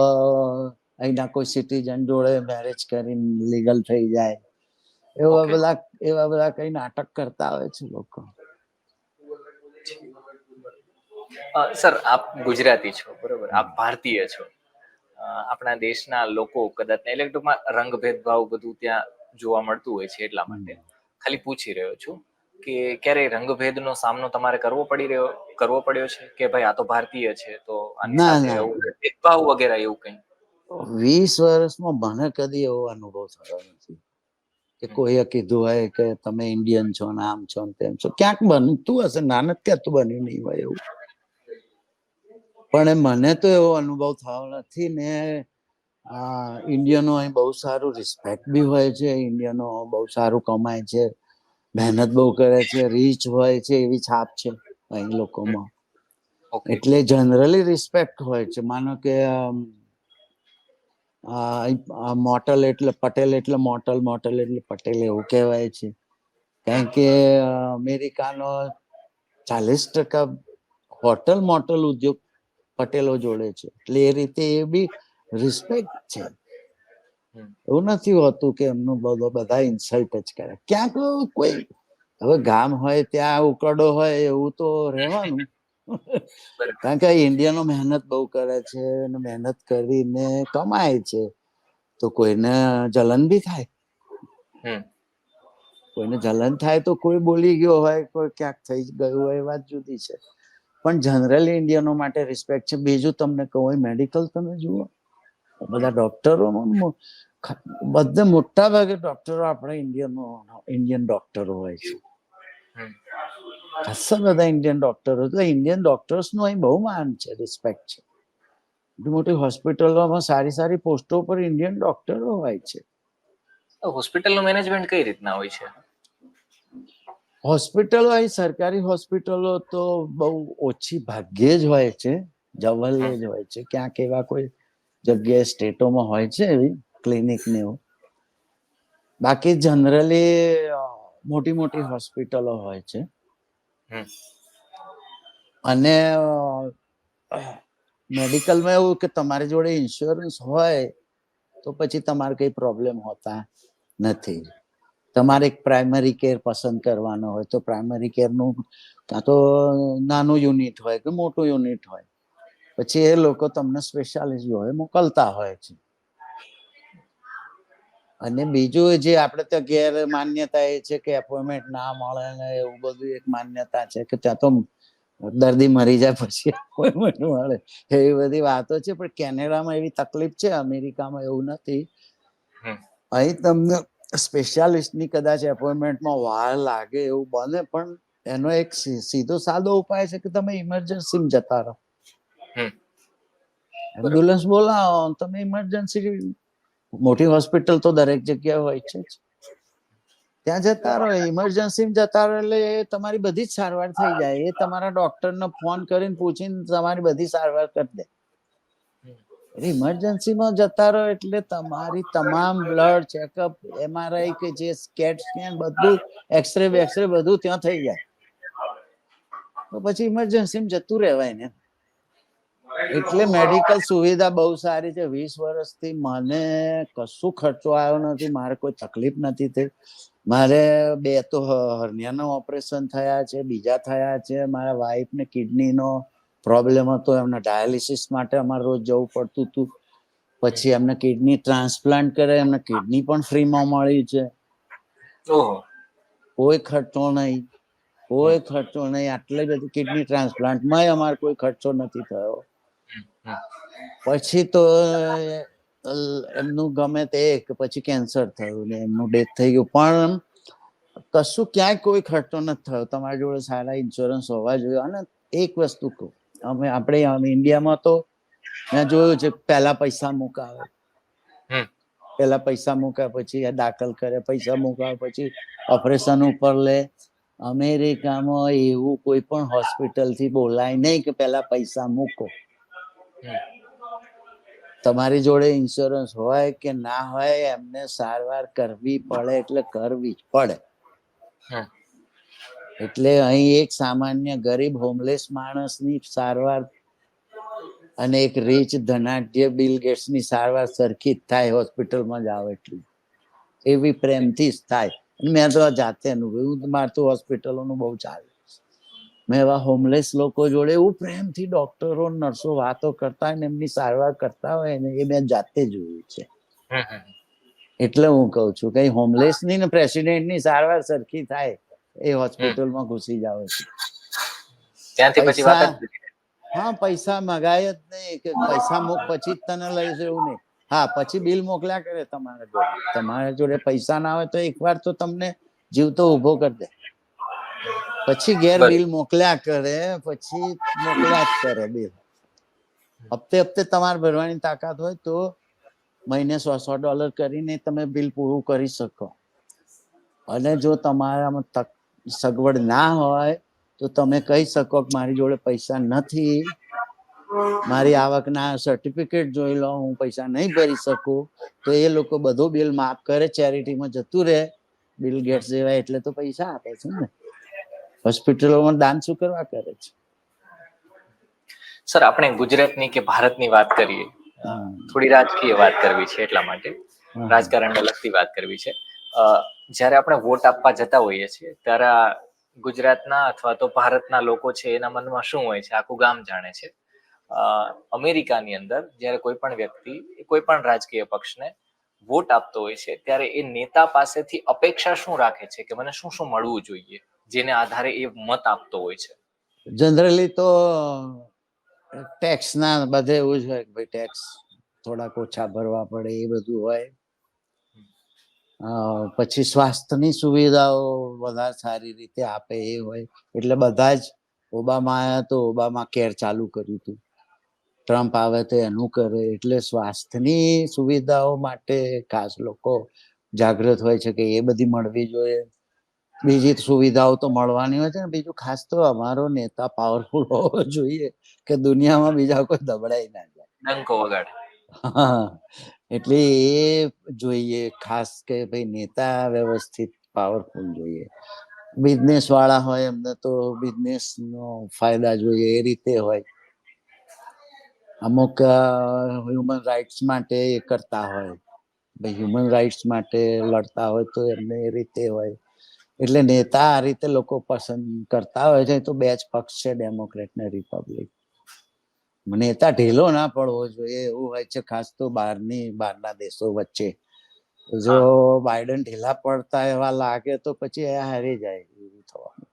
B: અહીંના કોઈ સિટીઝન જોડે મેરેજ કરીને લીગલ થઈ જાય
A: ઓકે
B: એવા બધા કઈ નાટક કરતા હોય છે લોકો
A: સર આપ ગુજરાતી છો બરોબર આપ ભારતીય છો આપણા દેશના લોકો કદાચ એટલે ટૂંકમાં રંગ ભેદભાવ બધું ત્યાં જોવા મળતું હોય છે એટલા માટે ખાલી પૂછી રહ્યો છું કે ક્યારે રંગભેદનો સામનો તમારે કરવો પડ્યો છે કે ભાઈ આ તો ભારતીય છે તો આની
B: ના
A: સાથે
B: ના
A: આવું ભેદભાવ વગેરે એવું કંઈ
B: 20 વર્ષમાં મને કદી એવો અનુભવ થયો નથી કે કોઈએ કીધું હોય કે તમે ઇન્ડિયન છો ને આમ છો ને તેમ છો ક્યાંક બનતું હશે નાનક ક્યાં તો બન્યું નહીં હોય એવું પણ મને તો એવો અનુભવ થયો નથી ને ઇન્ડિયનો અહીં બહુ સારું રિસ્પેક્ટ બી હોય છે ઇન્ડિયનો બહુ સારું કમાય છે મહેનત બહુ કરે છે રીચ હોય છે એવી છાપ છે અહીં લોકોમાં
A: ઓકે
B: એટલે જનરલી રિસ્પેક્ટ હોય છે માનો કે મોટલ એટલે પટેલ એટલે મોટલ મોટલ એટલે પટેલ એવું કહેવાય છે કારણ કે અમેરિકાનો 40% હોટલ મોટલ ઉદ્યોગ પટેલો જોડે છે એટલે એ રીતે એ બી રિસ્પેક્ટ છે એવું નથી હોતું કે એમનું બધા ઇન્સલ્ટ જ કરે ક્યાંક કોઈ હવે ગામ હોય ત્યાં ઉકરડો હોય એવું તો રહેવાનું કારણ કે ઇન્ડિયનો મહેનત બહુ કરે છે અને મહેનત કરીને કમાય છે તો કોઈને જલન બી થાય કોઈને જલન થાય તો કોઈ બોલી ગયો હોય કોઈ ક્યાંક થઈ ગયું હોય એ વાત જુદી છે પણ જનરલી ઇન્ડિયનો માટે રિસ્પેક્ટ છે બીજું તમને કહું મેડિકલ તમે જુઓ બધા ડોક્ટરો બધે મોટા ભાગે ડોક્ટરો આપણે ઇન્ડિયન ડોક્ટરો હોય છે ખાસા બધા ઇન્ડિયન ડોક્ટરો એટલે ઇન્ડિયન ડોક્ટર્સ નું અહીં બહુ માન છે રિસ્પેક્ટ છે મોટી મોટી હોસ્પિટલોમાં સારી સારી પોસ્ટો પર ઇન્ડિયન ડોક્ટરો હોય છે
A: હોસ્પિટલનું મેનેજમેન્ટ કઈ રીતના હોય છે
B: હોસ્પિટલો અહીં સરકારી હોસ્પિટલો તો બહુ ઓછી ભાગ્યે જ હોય છે જવલ્લે જ હોય છે ક્યાંક એવા કોઈ જગ્યાએ સ્ટેટોમાં હોય છે એવી ક્લિનિક ને એવું બાકી જનરલી મોટી મોટી હોસ્પિટલો હોય છે અને મેડિકલમાં એવું કે તમારી જોડે ઇન્સ્યોરન્સ હોય તો પછી તમારે કઈ પ્રોબ્લેમ હોતા નથી તમારે એક પ્રાઇમરી કેર પસંદ કરવાનો હોય તો પ્રાઇમરી કેરનું કાં તો નાનું યુનિટ હોય કે મોટું યુનિટ હોય પછી એ લોકો તમને સ્પેશિયાલિસ્ટ જોડે મોકલતા હોય છે અને બીજું જે આપણે ત્યાં ગેર માન્યતા એ છે કે એપોઇન્ટમેન્ટ ના મળે ને એવું બધું એક માન્યતા છે કે ત્યાં તો દર્દી મરી જાય પછી એપોઇન્ટમેન્ટ મળે એવી બધી વાતો છે પણ કેનેડામાં એવી તકલીફ છે અમેરિકામાં એવું નથી અહીં તમને સ્પેશિયાલિસ્ટની કદાચ એપોઇન્ટમેન્ટમાં વાર લાગે એવું બને પણ એનો એક સીધો સાદો ઉપાય છે કે તમે ઇમરજન્સીમાં જતા રહો એમ્બ્યુલન્સ બોલાવો તમે ઇમરજન્સી મોટી હોસ્પિટલ તો દરેક જગ્યાએ હોય છે જ ત્યાં જતા રહો ઇમરજન્સીમાં જતા રહો એટલે તમારી બધી જ સારવાર થઈ જાય એ તમારા ડોક્ટરને ફોન કરીને પૂછીને તમારી બધી સારવાર કરી દે ઇમરજન્સીમાં જતા રહો એટલે તમારી તમામ બ્લડ ચેકઅપ MRI કે જે સ્કેટ સ્કેન બધું એક્સરે બધું ત્યાં થઈ જાય તો પછી ઇમરજન્સીમાં જતું રહેવાય ને એટલે મેડિકલ સુવિધા બહુ સારી છે 20 વર્ષથી મને કશું ખર્ચો આવ્યો નથી મારે કોઈ તકલીફ નથી થઈ મારે 2 તો હર્નિયાના ઓપરેશન થયા છે બીજા થયા છે મારા વાઈફને કિડનીનો પ્રોબ્લેમ હતો એમને ડાયાલિસિસ માટે અમારે રોજ જવું પડતું હતું પછી એમને કિડની ટ્રાન્સપ્લાન્ટ કરે એમને કિડની પણ ફ્રીમાં મળી છે
A: ઓહો.
B: કોઈ ખર્ચો નહીં, કોઈ ખર્ચો નહીં. આટલી બધી કિડની ટ્રાન્સપ્લાન્ટમાં અમારે કોઈ ખર્ચો નથી થયો.
A: હમ, હમ.
B: પછી તો એમનું ગમે તે કે પછી કેન્સર થયું ને એમનું ડેથ થઈ ગયું, પણ કશું ક્યાંય કોઈ ખર્ચો નથી થયો. તમારી જોડે સારા ઇન્સ્યોરન્સ હોવા જોઈએ. અને એક વસ્તુ કહું, આપણે ઇન્ડિયામાં તો મેં જોયું છે, પહેલા પૈસા મુકાવે,
A: હમ.
B: પેલા પૈસા મુકાય, પછી દાખલ કરે, પૈસા મુકાવે, પછી ઓપરેશન ઉપર લે. અમેરિકામાં એવું કોઈ પણ હોસ્પિટલ થી બોલાય નહીં કે પેલા પૈસા મૂકો. તમારી જોડે ઇન્સ્યોરન્સ હોય કે ના હોય, એમને સારવાર કરવી પડે એટલે કરવી જ પડે.
A: હમ.
B: એટલે અહીં એક સામાન્ય ગરીબ હોમલેસ માણસની સારવાર અને એક રીચ ધનાઢ્ય બિલ ગેટ્સની સારવાર સરખી જ થાય, હોસ્પિટલમાં જાવ એટલી એવી પ્રેમથી જ થાય. અને મેં તો જાતે અનુભવ્યું, મારે તો હોસ્પિટલોનું બહુ ચાલે. મેં એવા હોમલેસ લોકો જોડે એવું પ્રેમથી ડોક્ટરો નર્સો વાતો કરતા હોય ને એમની સારવાર કરતા હોય ને, એ મેં જાતે જોયું છે.
A: હમ, હમ.
B: એટલે હું કઉ છું કે હોમલેસની ને પ્રેસિડેન્ટની સારવાર સરખી થાય એ
A: હમ.
B: હોસ્પિટલમાં ઘુસી જાવ એટલે.
A: ત્યાંથી પછી વાત
B: પૈસા,
A: જ નથી.
B: હા, પૈસા મગાય જ નહીં કે પૈસા મૂક પછી જ તને લઈશ, એવું નહીં. હા, પછી બિલ મોકલ્યા કરે તમારા જોડે. તમારા જોડે પૈસા ના હોય તો એકવાર તો તમને જીવતો ઉભો કરી દે, પછી ઘેર
A: બસ.
B: બિલ મોકલ્યા કરે, પછી મોકલ્યા જ કરે બિલ. હપ્તે હપ્તે તમારે ભરવાની તાકાત હોય તો મહિને $100 કરીને તમે બિલ પૂરું કરી શકો. અને જો તમારામાં સગવડ ના હોય તો તમે કહી શકો કે મારી જોડે પૈસા નથી, મારી આવકના સર્ટિફિકેટ જોઈ લો, હું પૈસા નહીં ભરી શકું. તો એ લોકો બધું બિલ માફ કરે, ચેરિટીમાં જતું રહે. બિલ ગેટ્સ જેવા એટલે તો પૈસા આપે છે ને. હોસ્પિટલોમાં દાન શું કરવા કરે છે?
A: સર, આપણે ગુજરાતની કે ભારતની વાત કરીએ, થોડી રાજકીય વાત કરવી છે, એટલા માટે રાજકારણને લગતી વાત કરવી છે. જ્યારે આપણે વોટ આપવા જતા હોઈએ છીએ ત્યારે ગુજરાતના અથવા તો ભારતના લોકો છે એના મનમાં શું હોય છે આખું ગામ જાણે છે. અમેરિકાની અંદર જ્યારે કોઈ પણ વ્યક્તિ કોઈ પણ રાજકીય પક્ષને વોટ આપતો હોય છે ત્યારે એ નેતા પાસેથી અપેક્ષા શું રાખે છે કે મને શું શું મળવું જોઈએ, જેને આધારે એ મત આપતો હોય છે?
B: જનરલી તો ટેક્સ ના બધે એવું જ હોય કે ભાઈ ટેક્સ થોડાક ઓછા ભરવા પડે, એ બધું હોય. પછી સ્વાસ્થ્યની સુવિધાઓ વધારે સારી રીતે આપે એ હોય. એટલે બધા જ, ઓબામા આવ્યા તો ઓબામા કેર ચાલુ કર્યું હતું, ટ્રમ્પ આવે તો એનું કરે. એટલે સ્વાસ્થ્યની સુવિધાઓ માટે ખાસ લોકો જાગૃત હોય છે કે એ બધી મળવી જોઈએ. બીજી સુવિધાઓ તો મળવાની હોય છે ને. બીજું ખાસ તો અમારો નેતા પાવરફુલ હોવો જોઈએ કે દુનિયામાં બીજા કોઈ દબડાઈ ના જાય.
A: ડંકો વગાડે.
B: હા, એટલે એ જોઈએ ખાસ કે ભાઈ નેતા વ્યવસ્થિત પાવરફુલ જોઈએ. બિઝનેસ વાળા હોય એમને તો બિઝનેસ નો ફાયદા જોઈએ એ રીતે હોય. અમુક હ્યુમન રાઇટ્સ માટે એ કરતા હોય, ભાઈ હ્યુમન રાઇટ્સ માટે લડતા હોય તો એમને એ રીતે હોય. એટલે નેતા આ રીતે લોકો પસંદ કરતા હોય છે. તો બે જ પક્ષ છે, ડેમોક્રેટ ને રિપબ્લિક. નેતા ઢીલો ના પડવો જોઈએ એવું હોય છે, ખાસ તો બહારના દેશો વચ્ચે. જો બાઇડન ઢીલા પડતા એવા લાગે તો પછી એ હારી જાય એવું થવાનું.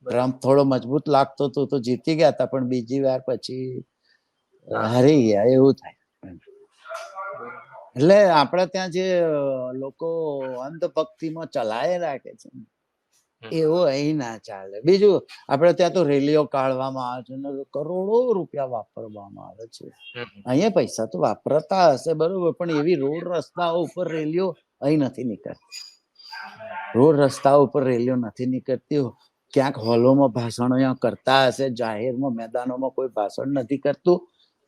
B: ટ્રમ્પ થોડો મજબૂત લાગતો તો જીતી ગયા હતા, પણ બીજી વાર પછી હારી ગયા એવું થાય. એટલે આપડે ત્યાં જે લોકો અંધભક્તિમાં ચલાય રાખે છે એવું અહીં ના ચાલે. બીજું આપડે ત્યાં તો રેલીઓ કાઢવામાં આવે છે ને કરોડો રૂપિયા વાપરવામાં આવે છે. અહીંયા પૈસા તો વાપરતા હશે બરોબર, પણ એવી રોડ રસ્તાઓ ઉપર રેલીઓ અહીં નથી નીકળતી. રોડ રસ્તાઓ ઉપર રેલીઓ નથી નીકળતી. ક્યાંક હોલોમાં ભાષણો કરતા હશે, જાહેરમાં મેદાનોમાં કોઈ ભાષણ નથી કરતું,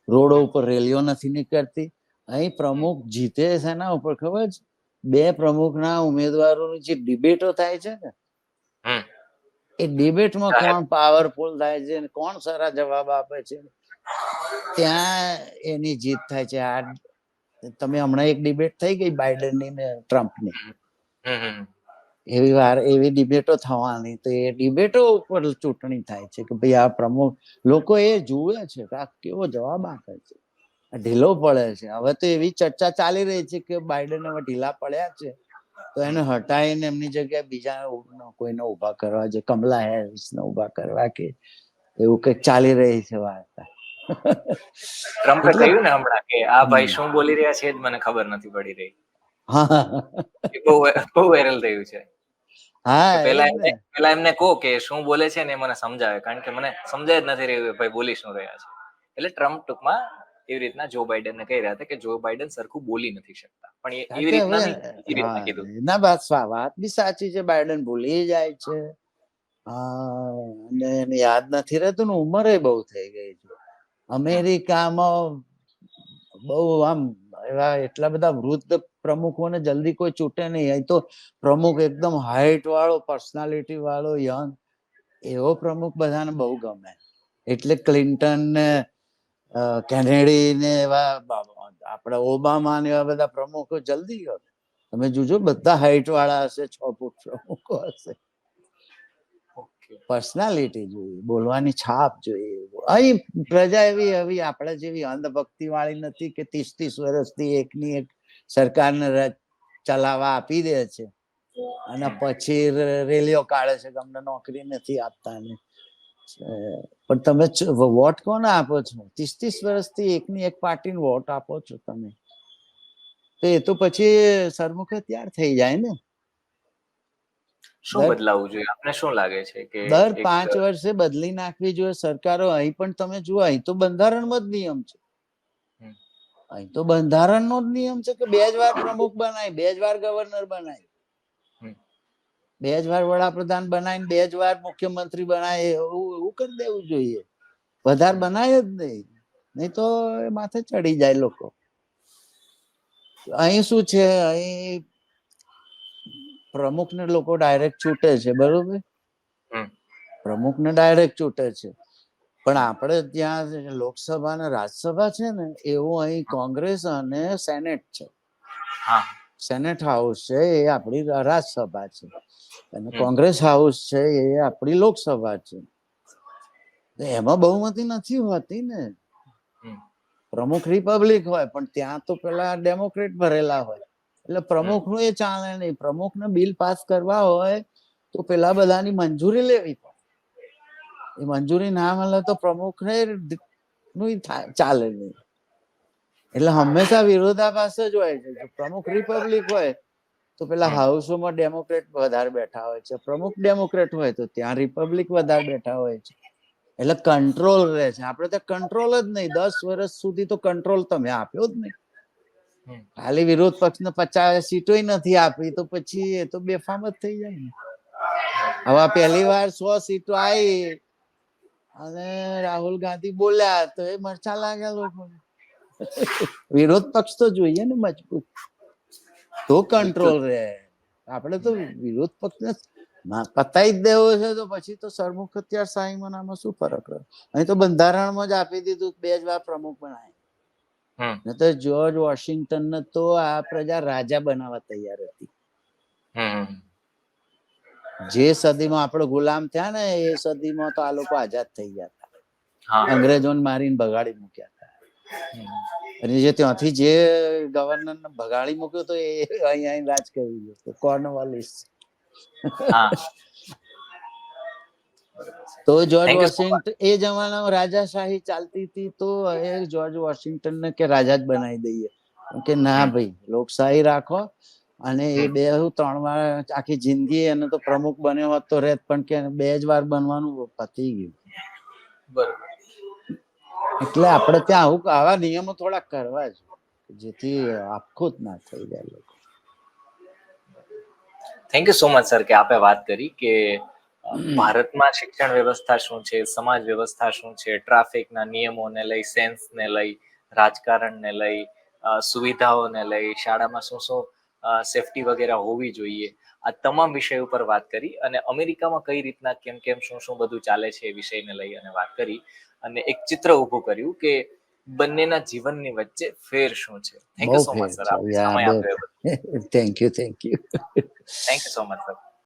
B: રોડો ઉપર રેલીઓ નથી નીકળતી. અહીં પ્રમુખ જીતે છે એના ઉપર ખબર છે? બે પ્રમુખના ઉમેદવારોની જે ડિબેટો થાય છે ને, એ ડિબેટમાં કોણ પાવરફુલ થાય છે, કોણ સારા જવાબ આપે છે, ત્યાં એની જીત થાય છે. આ તમે હમણાં એક ડિબેટ થઈ ગઈ બાઇડનની ને ટ્રમ્પની, એવી ડિબેટો થવાની. તો એ ડિબેટો ઉપર ચૂંટણી થાય છે કે ભાઈ આ પ્રમુખ, લોકો એ જુએ છે કે આ કેવો જવાબ આપે છે. ઢીલો પડે છે. હવે તો એવી ચર્ચા ચાલી રહી છે કે બાઇડન હવે ઢીલા પડ્યા છે તો એને હટાવીને એમની જગ્યાએ બીજા કોઈને ઉભા કરવા, જે કમલા હેરિસને ઉભા કરવા કે એવું કંઈક ચાલી રહી છે વાર્તા.
A: ટ્રમ્પે
B: એટલે
A: કહ્યું ને હમણાં કે આ ભાઈ
B: હમ.
A: શું બોલી રહ્યા છે એ જ મને ખબર નથી પડી રહી.
B: હા
A: એ બહુ વાયરલ થયું છે
B: હા
A: કે
B: એ જ ને.
A: પેલા એમને કહો કે શું બોલે છે ને એ મને સમજાવે, કારણ કે મને સમજાય જ નથી રહ્યું ભાઈ બોલી શું રહ્યા છે. એટલે ટ્રમ્પ ટૂંકમાં એવી રીતના જો બાઇડનને કહી રહ્યા હતા કે જો બાઇડન સરખું બોલી નથી શકતા, પણ એ
B: કારણ
A: એવી
B: કે
A: રીતના
B: હવે
A: નહીં, બીજી રીતના કીધું.
B: ના વાત બી સાચી છે. બાઇડન ભૂલી જાય છે, અને એને યાદ નથી રહેતું ને, ઉંમરે બહુ થઈ ગઈ છે. અમેરિકામાં બહુ આમ એવા એટલા બધા વૃદ્ધ પ્રમુખોને જલ્દી કોઈ છૂટે નહીં. અહીં તો પ્રમુખ એકદમ હાઈટ વાળો, પર્સનાલિટી વાળો, યંગ, એવો પ્રમુખ બધાને બહુ ગમે. એટલે ક્લિન્ટન ને કેનેડી ને એવા આપડા ઓબામા ને એવા બધા પ્રમુખો જલ્દી ગમે. તમે જોજો બધા હાઈટ વાળા હશે, 6 ફૂટ પ્રમુખો હશે. પર્સનાલિટી જોઈએ, બોલવાની છાપ જોઈએ. અહીં પ્રજા એવી આપણા જેવી અંધભક્તિ વાળી નથી કે 30 વર્ષથી એકની એક સરકારને ચલાવવા આપી દે છે અને પછી રેલીઓ કાઢે છે કે અમને નોકરી નથી આપતા ને. પણ તમે વોટ કોને આપો છો? 30 વર્ષથી એકની એક પાર્ટીને વોટ આપો છો તમે, તો એ તો પછી સરમુખે તૈયાર થઈ જાય ને.
A: શું બદલાવવું જોઈએ આપને શું લાગે છે કે
B: દર
A: એક
B: 5 વર્ષે બદલી નાખવી જોઈએ સરકારો. અહીં પણ તમે જુઓ, અહીં તો બંધારણમાં જ નિયમ છે. અહીં તો બંધારણનો જ નિયમ છે કે 2 જ વાર પ્રમુખ બનાય, 2 જ વાર ગવર્નર બનાય, 2 જ વાર વડાપ્રધાન બનાવીને 2 જ વાર મુખ્યમંત્રી બનાય. એવું કરી દેવું જોઈએ. વધારે બનાય જ નહીં, નહીં તો માથે ચડી જાય લોકો. અહીં શું છે, અહીં પ્રમુખને લોકો ડાયરેક્ટ છૂટે છે, બરોબર? પ્રમુખને ડાયરેક્ટ છૂટે છે. પણ આપણે ત્યાં લોકસભા અને રાજ્યસભા છે ને, એવું અહીં કોંગ્રેસ અને સેનેટ છે. સેનેટ હાઉસ છે એ આપણી રાજ્યસભા છે, અને કોંગ્રેસ હાઉસ છે એ આપણી લોકસભા છે. એમાં બહુમતી નથી હોતી ને. પ્રમુખ રિપબ્લિક હોય, પણ ત્યાં તો પેલા ડેમોક્રેટ ભરેલા હોય. એટલે પ્રમુખ નું એ ચાલે નહીં. પ્રમુખને બિલ પાસ કરવા હોય તો પેલા બધાની મંજૂરી લેવી પડે. એ મંજૂરી ના મળે તો પ્રમુખને ચાલે નહીં. એટલે હંમેશા વિરોધાભાસ જ હોય છે. જો પ્રમુખ રિપબ્લિક હોય તો પેલા હાઉસોમાં ડેમોક્રેટ વધારે બેઠા હોય છે, પ્રમુખ ડેમોક્રેટ હોય તો ત્યાં રિપબ્લિક વધારે બેઠા હોય છે. એટલે કંટ્રોલ રહે છે. આપણે તો કંટ્રોલ જ નહીં. 10 વર્ષ સુધી તો કંટ્રોલ તમે આપ્યો જ નહીં. ખાલી વિરોધ પક્ષને 50 સીટો નથી આપી, તો પછી એ તો બેફામ જ થઈ જાય ને. હવે પહેલી વાર 100 સીટો આવી અને રાહુલ ગાંધી બોલ્યા તો એ મરચા લાગ્યા લોકોને. વિરોધ પક્ષ તો જોઈએ ને મજબૂત, તો કંટ્રોલ રહે. આપણે તો વિરોધ પક્ષને પતાવી જ દેવો છે, તો પછી તો સરમુખ અત્યારશાહીમાં આમાં શું ફરક રહ્યો? અહીં તો બંધારણમાં જ આપી દીધું 2 જ વાર પ્રમુખ બનાય. ને તો જ્યોર્જ વોશિંગ્ટન ને તો આ પ્રજા રાજા બનાવવા તૈયાર હતી. જે સદીમાં આપણે ગુલામ થયા ને, એ સદીમાં તો આ લોકો આઝાદ થઈ ગયા હતા. અંગ્રેજોને મારીને ભગાડી મૂક્યા હતા. અને જે ત્યાંથી જે ગવર્નર ને ભગાડી મૂક્યો તો એ અહીં રાજ કરી ગયો, કોર્નવાલિસ. તો જ્યોર્જ વોશિંગ્ટન એ જમાનામાં રાજાશાહી ચાલતી હતી, તો એ જ્યોર્જ વોશિંગ્ટન ને કે રાજા જ બનાવી દઈએ. કે ના ભાઈ, લોકશાહી રાખો. અને એ 2-3 વાર આખી જિંદગી એને તો પ્રમુખ બન્યો હોત તો રહેત, પણ કે 2 જ વાર બનવાનું પતી ગયું. એટલે આપણે ત્યાં આવા નિયમો થોડા કરવા છે, જેથી આખું જ ના થઈ જાય લોકો.
A: Thank you so much sir કે આપે વાત કરી કે ભારતમાં શિક્ષણ વ્યવસ્થા શું છે, સમાજ વ્યવસ્થા શું છે, ટ્રાફિકના નિયમોને લઈ, સેન્સને લઈ, રાજકારણને લઈ, સુવિધાઓને લઈ, શાળામાં શું શું સેફટી વગેરે હોવી જોઈએ, આ તમામ વિષય ઉપર વાત કરી. અને અમેરિકામાં કઈ રીતના કેમ શું બધું ચાલે છે એ વિષયને લઈ અને વાત કરી, અને એક ચિત્ર ઊભું કર્યું કે બંનેના જીવનની વચ્ચે ફેર શું છે. થેન્ક
B: બહુ
A: you so much
B: fair
A: sir,
B: છે.
A: આપે સમય આપ્યો.
B: Thank you.
A: Thank you so much sir.